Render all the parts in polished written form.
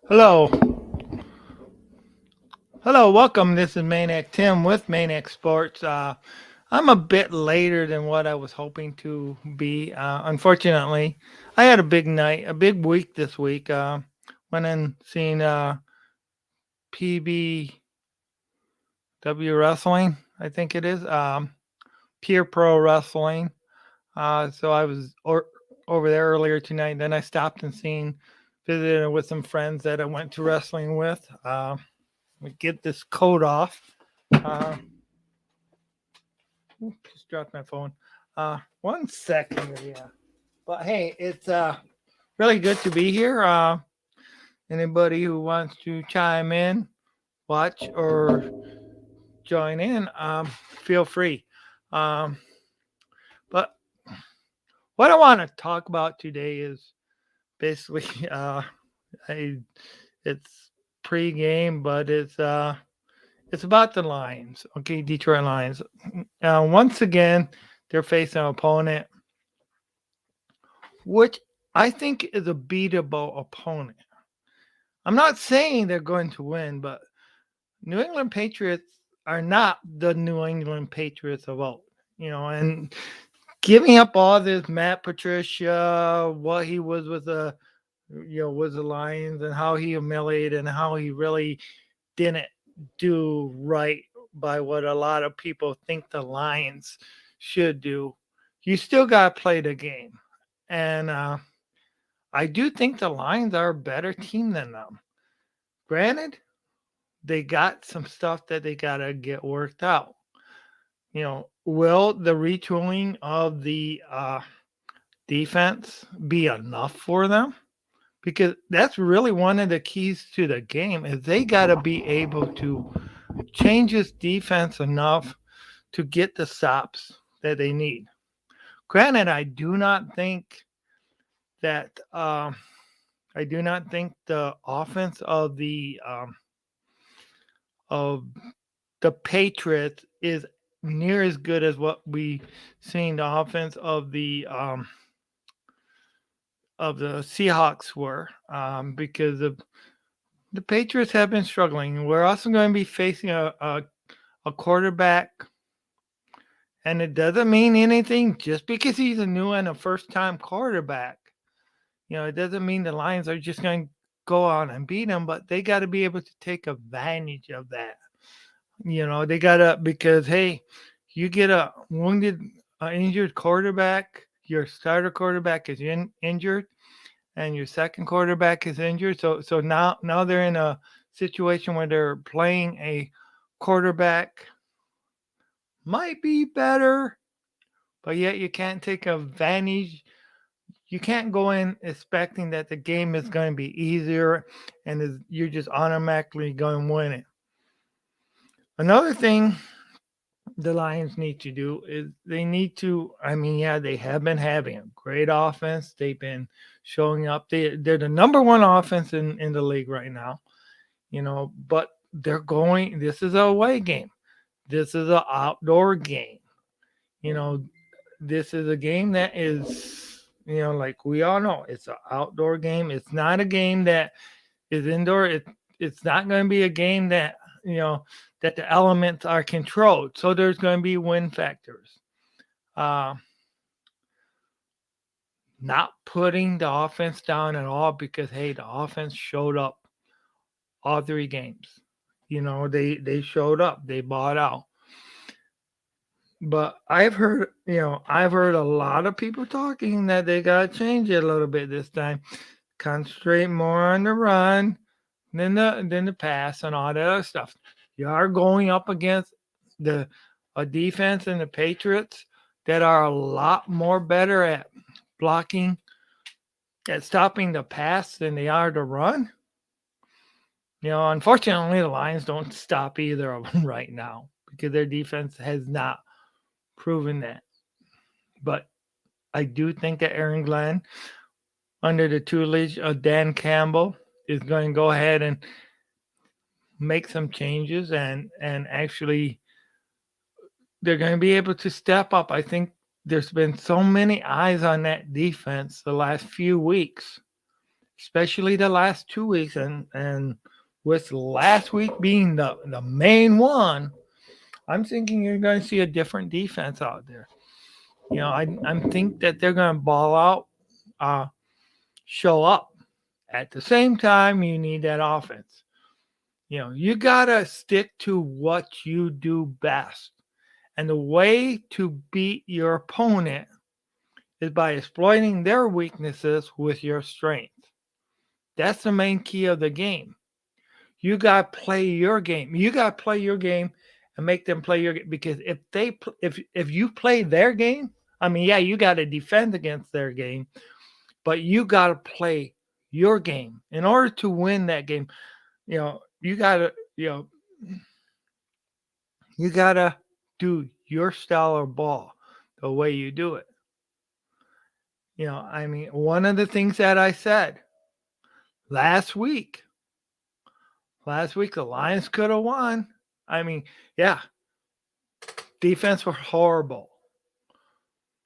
Hello. Hello, welcome. This is Maniac Tim with Maniac Sports. I'm a bit later than what I was hoping to be. Unfortunately, I had a big night, a big week this week. Went and seen PBW Wrestling, I think it is, Pure Pro Wrestling. So I was over there earlier tonight. Then I stopped and visited with some friends that I went to wrestling with. Let me get this coat off. Uh, just dropped my phone. 1 second, yeah. But hey, it's really good to be here. Anybody who wants to chime in, watch, or join in, feel free. Um, but what I want to talk about today is basically, I, it's pre-game, but it's about the Lions. Okay, Detroit Lions. Once again, they're facing an opponent which I think is a beatable opponent. I'm not saying they're going to win, but New England Patriots are not the New England Patriots of old. And giving up all this Matt Patricia, what he was with with the Lions and how he humiliated and how he really didn't do right by what a lot of people think the Lions should do. You still got to play the game. And I do think the Lions are a better team than them. Granted, they got some stuff that they got to get worked out. Will the retooling of the defense be enough for them? Because that's really one of the keys to the game is they got to be able to change this defense enough to get the stops that they need. Granted, that I do not think the offense of the Patriots is near as good as what we seen the offense of the Seahawks were, because the Patriots have been struggling. We're also going to be facing a quarterback, and it doesn't mean anything just because he's a new and a first time quarterback. It doesn't mean the Lions are just going to go on and beat them, but they got to be able to take advantage of that. They got to, because, hey, you get a injured quarterback, your starter quarterback is injured, and your second quarterback is injured. So now they're in a situation where they're playing a quarterback might be better, but yet you can't take advantage. You can't go in expecting that the game is going to be easier and you're just automatically going to win it. Another thing the Lions need to do is they need to, I mean, yeah, they have been having a great offense. They've been showing up. They're the number one offense in the league right now, but this is a away game. This is an outdoor game. You know, this is a game that is, like we all know, it's an outdoor game. It's not a game that is indoor. It's not going to be a game that the elements are controlled. So there's going to be wind factors. Uh, Not putting the offense down at all because hey, the offense showed up all 3 games. They showed up. They bought out. But I've heard a lot of people talking that they got to change it a little bit this time. Concentrate more on the run than the pass and all that other stuff. You are going up against the a defense and the Patriots that are a lot more better at blocking, at stopping the pass than they are to run. Unfortunately, the Lions don't stop either of them right now because their defense has not proven that. But I do think that Aaron Glenn, under the tutelage of Dan Campbell, is going to go ahead and make some changes and actually they're going to be able to step up. I think there's been so many eyes on that defense the last few weeks, especially the last 2 weeks, and with last week being the main one, I'm thinking you're going to see a different defense out there. I think that they're going to ball out, uh, show up. At the same time, you need that offense. You gotta stick to what you do best, and the way to beat your opponent is by exploiting their weaknesses with your strength. That's the main key of the game. You got to play your game. You got to play your game and make them play your game. Because if you play their game, I mean, yeah, you got to defend against their game, but you got to play your game in order to win that game. You got to you got to do your style of ball the way you do it. I mean, one of the things that I said last week, the Lions could have won. I mean, yeah, defense was horrible.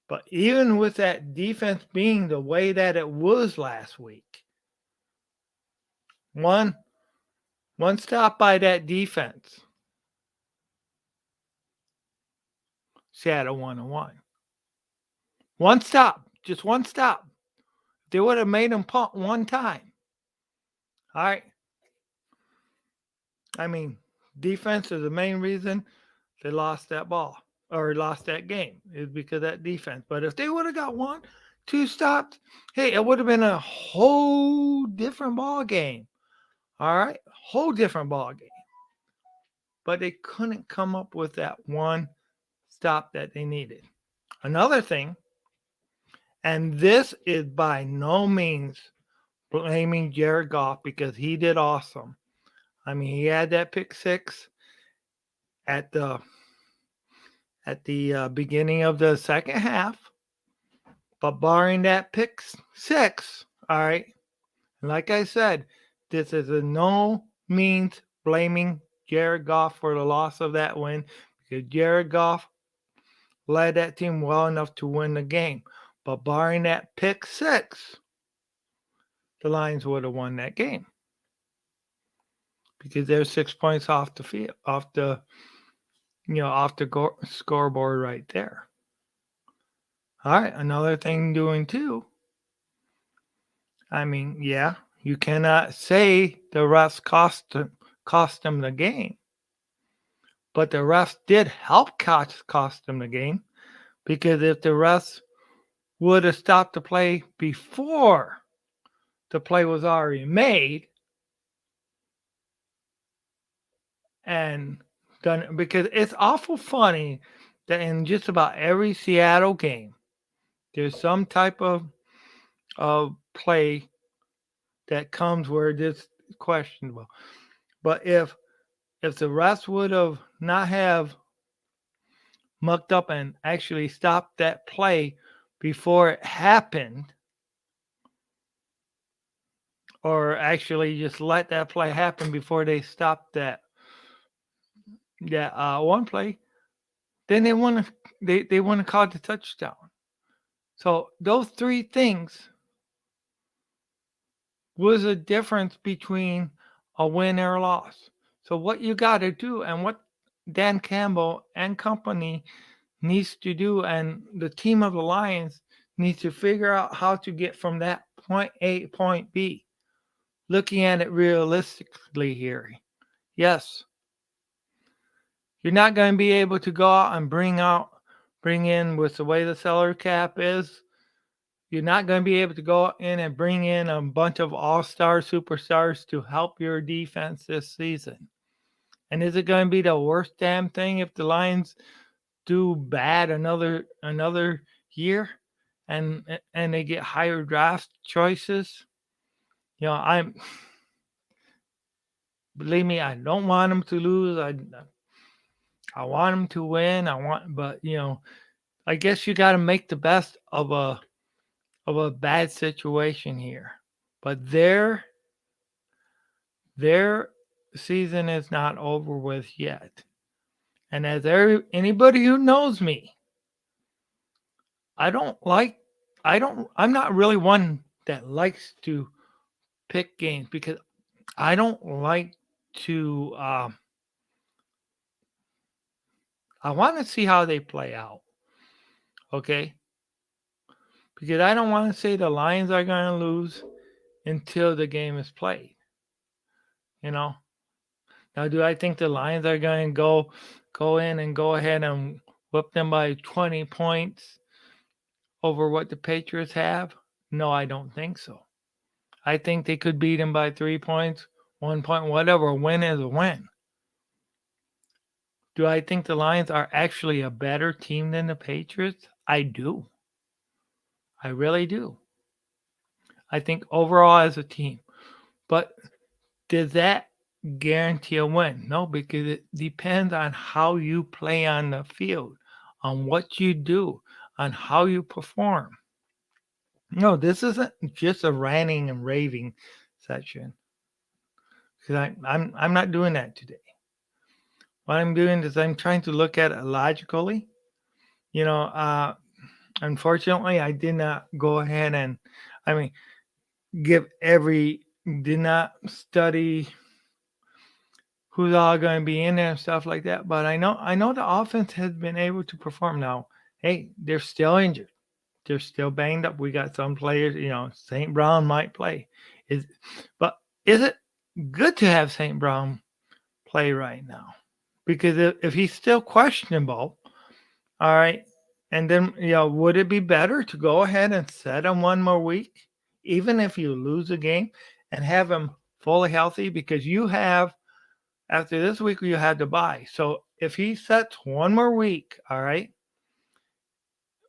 But even with that defense being the way that it was last week, one stop by that defense, Seattle 1-1. One stop, just one stop. They would have made them punt one time. All right. I mean, defense is the main reason they lost that ball or lost that game, is because of that defense. But if they would have got 1, 2 stops, hey, it would have been a whole different ball game. All right, whole different ball game. But they couldn't come up with that one stop that they needed. Another thing, and this is by no means blaming Jared Goff, because he did awesome. I mean, he had that pick six at the beginning of the second half, but barring that pick six, all right, like I said, this is in no means blaming Jared Goff for the loss of that win, because Jared Goff led that team well enough to win the game. But barring that pick six, the Lions would have won that game, because they're 6 points off the field, off the scoreboard right there. All right, another thing doing too. I mean, yeah, you cannot say the refs cost them the game, but the refs did help cost them the game, because if the refs would have stopped the play before the play was already made and done, because it's awful funny that in just about every Seattle game, there's some type of play that comes where it's questionable. But if the refs would have not have mucked up and actually stopped that play before it happened, or actually just let that play happen before they stopped that one play, then they want to call the touchdown. So those three things was a difference between a win or a loss. So what you got to do, and what Dan Campbell and company needs to do, and the team of the Lions needs to figure out how to get from that point A to point B. Looking at it realistically here, yes, you're not going to be able to go out and bring in, with the way the salary cap is, you're not going to be able to go in and bring in a bunch of all-star superstars to help your defense this season. And is it going to be the worst damn thing if the Lions do bad another year and they get higher draft choices? Believe me, I don't want them to lose. I want them to win. But I guess you got to make the best of a bad situation here. But their season is not over with yet. And as anybody who knows me, I'm not really one that likes to pick games because I don't like to. I want to see how they play out. Okay, because I don't want to say the Lions are going to lose until the game is played. You know. Now, do I think the Lions are going to go in and go ahead and whip them by 20 points over what the Patriots have? No, I don't think so. I think they could beat them by 3 points, 1 point, whatever. A win is a win. Do I think the Lions are actually a better team than the Patriots? I do. I really do. I think overall as a team. But does that guarantee a win? No, because it depends on how you play on the field, on what you do, on how you perform. No, this isn't just a ranting and raving session. Because I'm not doing that today. What I'm doing is I'm trying to look at it logically. You know, unfortunately, I did not go ahead and, I mean, give every, did not study who's all going to be in there and stuff like that. But I know the offense has been able to perform. Now, hey, they're still injured. They're still banged up. We got some players. St. Brown might play. Is but is it good to have St. Brown play right now? Because if he's still questionable, all right, and then would it be better to go ahead and set him one more week, even if you lose a game, and have him fully healthy? Because you have after this week you had to buy. So if he sets one more week, all right,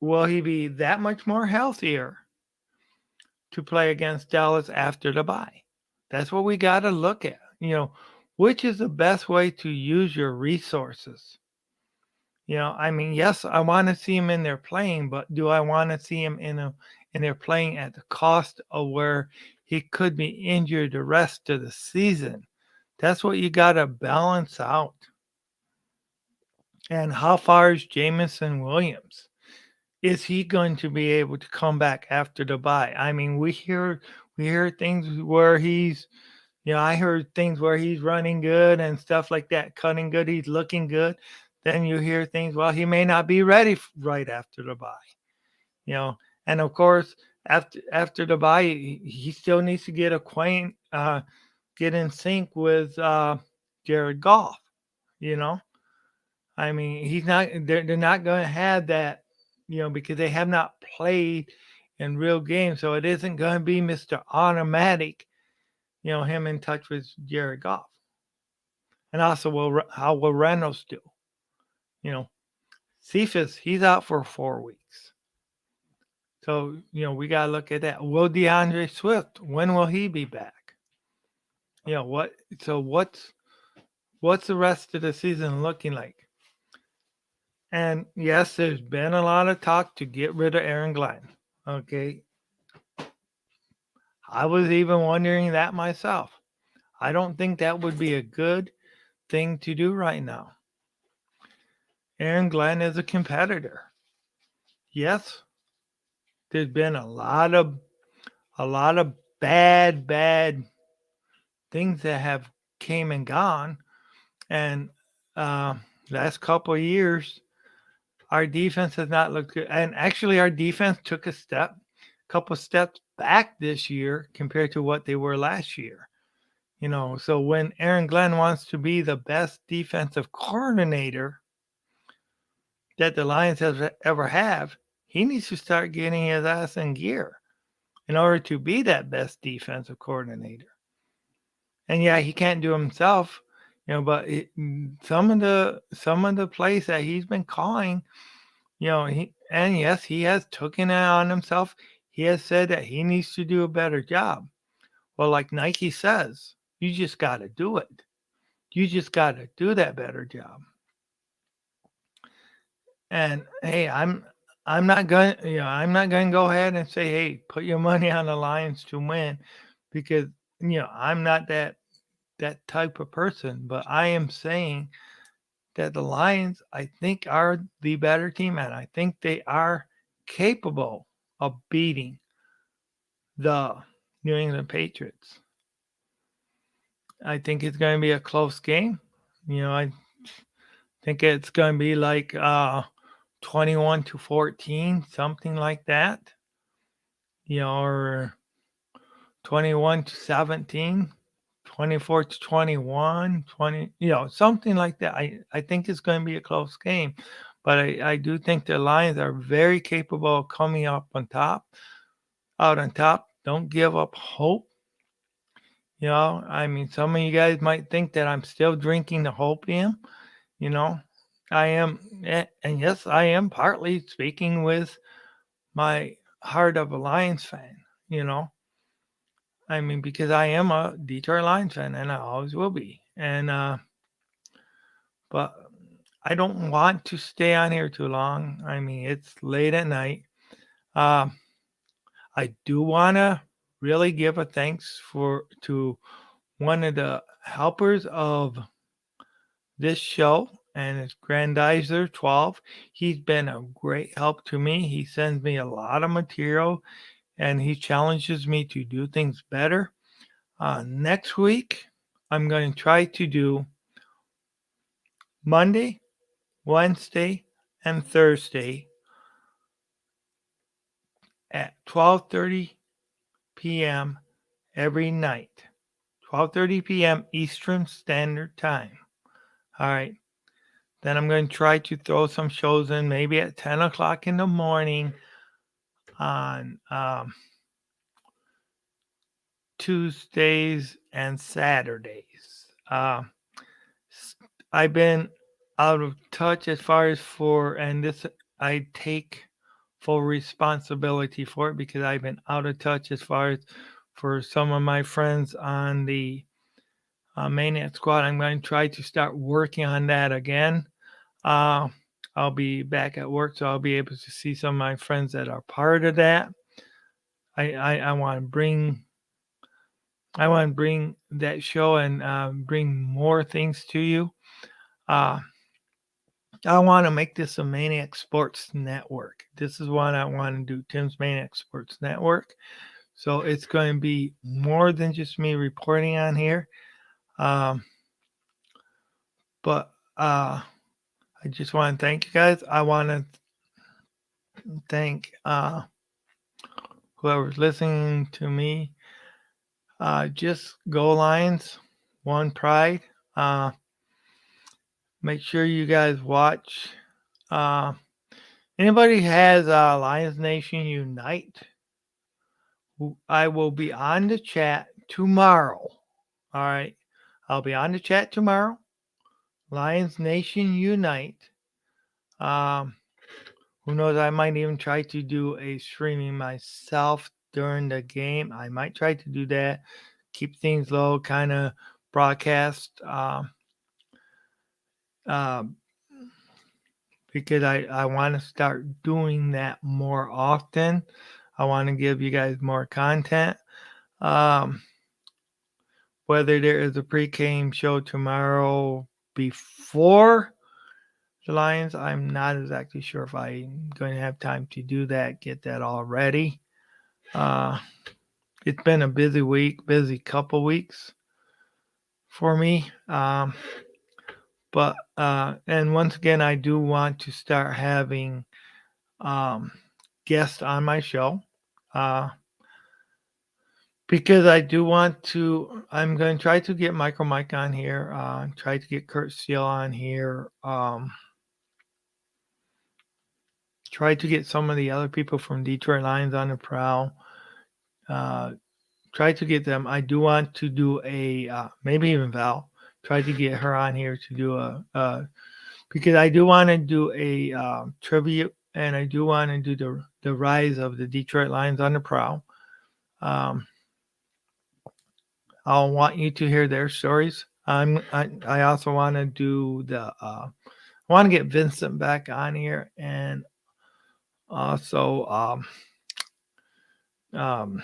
will he be that much more healthier to play against Dallas after the bye? That's what we got to look at. Which is the best way to use your resources? I mean, yes, I want to see him in there playing, but do I want to see him in there playing at the cost of where he could be injured the rest of the season? That's what you got to balance out. And how far is Jamison Williams? Is he going to be able to come back after the bye? I mean, we hear things where I heard things where he's running good and stuff like that, cutting good, he's looking good. Then you hear things, well, he may not be ready right after the bye. And of course, after the bye, he still needs to get in sync with Jared Goff. You know, I mean, he's not. They're not going to have that. Because they have not played in real games, so it isn't going to be Mr. Automatic. Him in touch with Jared Goff, and also how will Reynolds do? You know, Cephas, he's out for 4 weeks. So, we got to look at that. Will DeAndre Swift, when will he be back? What? So what's the rest of the season looking like? And yes, there's been a lot of talk to get rid of Aaron Glenn. Okay. I was even wondering that myself. I don't think that would be a good thing to do right now. Aaron Glenn is a competitor. Yes, there's been a lot of bad things that have came and gone, and uh, last couple of years, our defense has not looked good. And actually, our defense took couple steps back this year compared to what they were last year. So when Aaron Glenn wants to be the best defensive coordinator that the Lions have ever have, he needs to start getting his ass in gear in order to be that best defensive coordinator. And yeah, he can't do himself, but some of the plays that he's been calling, yes, he has taken it on himself. He has said that he needs to do a better job. Well, like Nike says, you just got to do it. You just got to do that better job. And hey, I'm not going to go ahead and say, hey, put your money on the Lions to win, because I'm not that type of person. But I am saying that the Lions, I think, are the better team, and I think they are capable of beating the New England Patriots. I think it's going to be a close game. I think it's going to be like 21-14, something like that. Or 21-17, 24-21, 20, something like that. I think it's going to be a close game, but I do think the Lions are very capable of coming up on top, out on top. Don't give up hope. I mean, some of you guys might think that I'm still drinking the hopium. You know, I am, and yes, I am partly speaking with my heart of a Lions fan. You know, I mean, because I am a Detroit Lions fan, and I always will be. But I don't want to stay on here too long. I mean, it's late at night. Uh, I do want to really give a thanks to one of the helpers of this show, and it's Grandizer 12. He's been a great help to me. He sends me a lot of material, and he challenges me to do things better. Next week, I'm going to try to do Monday, Wednesday, and Thursday at 12:30 p.m. every night. 12:30 p.m. Eastern Standard Time. All right. Then I'm going to try to throw some shows in maybe at 10 o'clock in the morning on Tuesdays and Saturdays. I've been out of touch as far as and this, I take full responsibility for it because I've been out of touch as far as for some of my friends on the Maniac Squad. I'm going to try to start working on that again. Uh, I'll be back at work, so I'll be able to see some of my friends that are part of that. I want to bring that show and bring more things to you. Uh, I want to make this a Maniac Sports Network. This is what I want to do, Tim's Maniac Sports Network. So it's going to be more than just me reporting on here. Um, but I just want to thank you guys. I want to thank whoever's listening to me. Just go Lions, one pride. Uh, make sure you guys watch. Uh, anybody has Lions Nation Unite? I will be on the chat tomorrow. All right, I'll be on the chat tomorrow. Lions Nation Unite. Um, who knows? I might even try to do a streaming myself during the game. I might try to do that. Keep things low, kind of broadcast. Um, because I want to start doing that more often. I want to give you guys more content. Um, whether there is a pre-game show tomorrow before the Lions, I'm not exactly sure if I'm going to have time to do that, get that all ready. Uh, it's been a busy week, busy couple weeks for me. But and once again, I do want to start having um, guests on my show uh, because I do want to. I'm going to try to get Michael Mike on here. Try to get Kurt Steele on here. Try to get some of the other people from Detroit Lions on the prowl. Uh, try to get them. I do want to do a maybe even Val. Try to get her on here to do because I do want to do a tribute, and I do want to do the rise of the Detroit Lions on the prowl. Um, I'll want you to hear their stories. I also want to do I want to get Vincent back on here, and also um,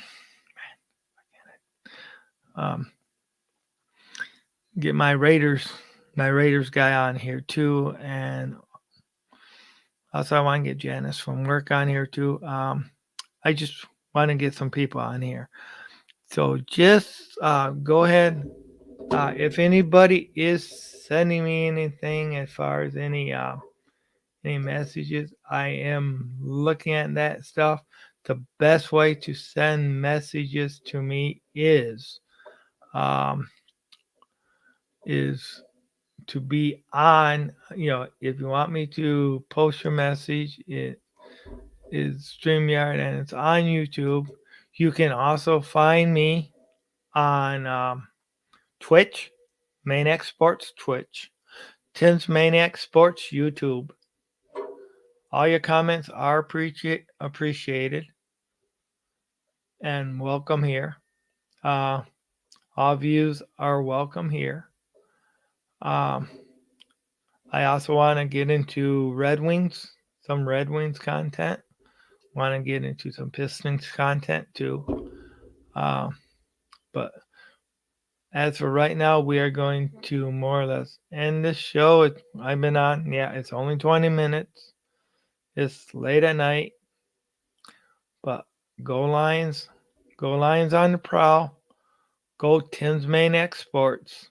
um, get my Raiders guy on here too, and also I want to get Janice from work on here too. I just want to get some people on here. So just go ahead. If anybody is sending me anything as far as any messages, I am looking at that stuff. The best way to send messages to me um, is to be on. If you want me to post your message, it is StreamYard and it's on YouTube. You can also find me on Twitch, Maniac Sports Twitch, Tim's Maniac Sports YouTube. All your comments are appreciated and welcome here. Uh, all views are welcome here. Um, I also want to get into Red Wings, some Red Wings content. Want to get into some Pistons content too. But as for right now, we are going to more or less end this show. I've been on, yeah, it's only 20 minutes. It's late at night, but go Lions. Go Lions on the prowl. Go Tim's Maniac Sports.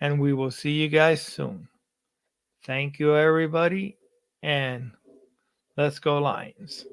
And we will see you guys soon. Thank you, everybody, and let's go Lions.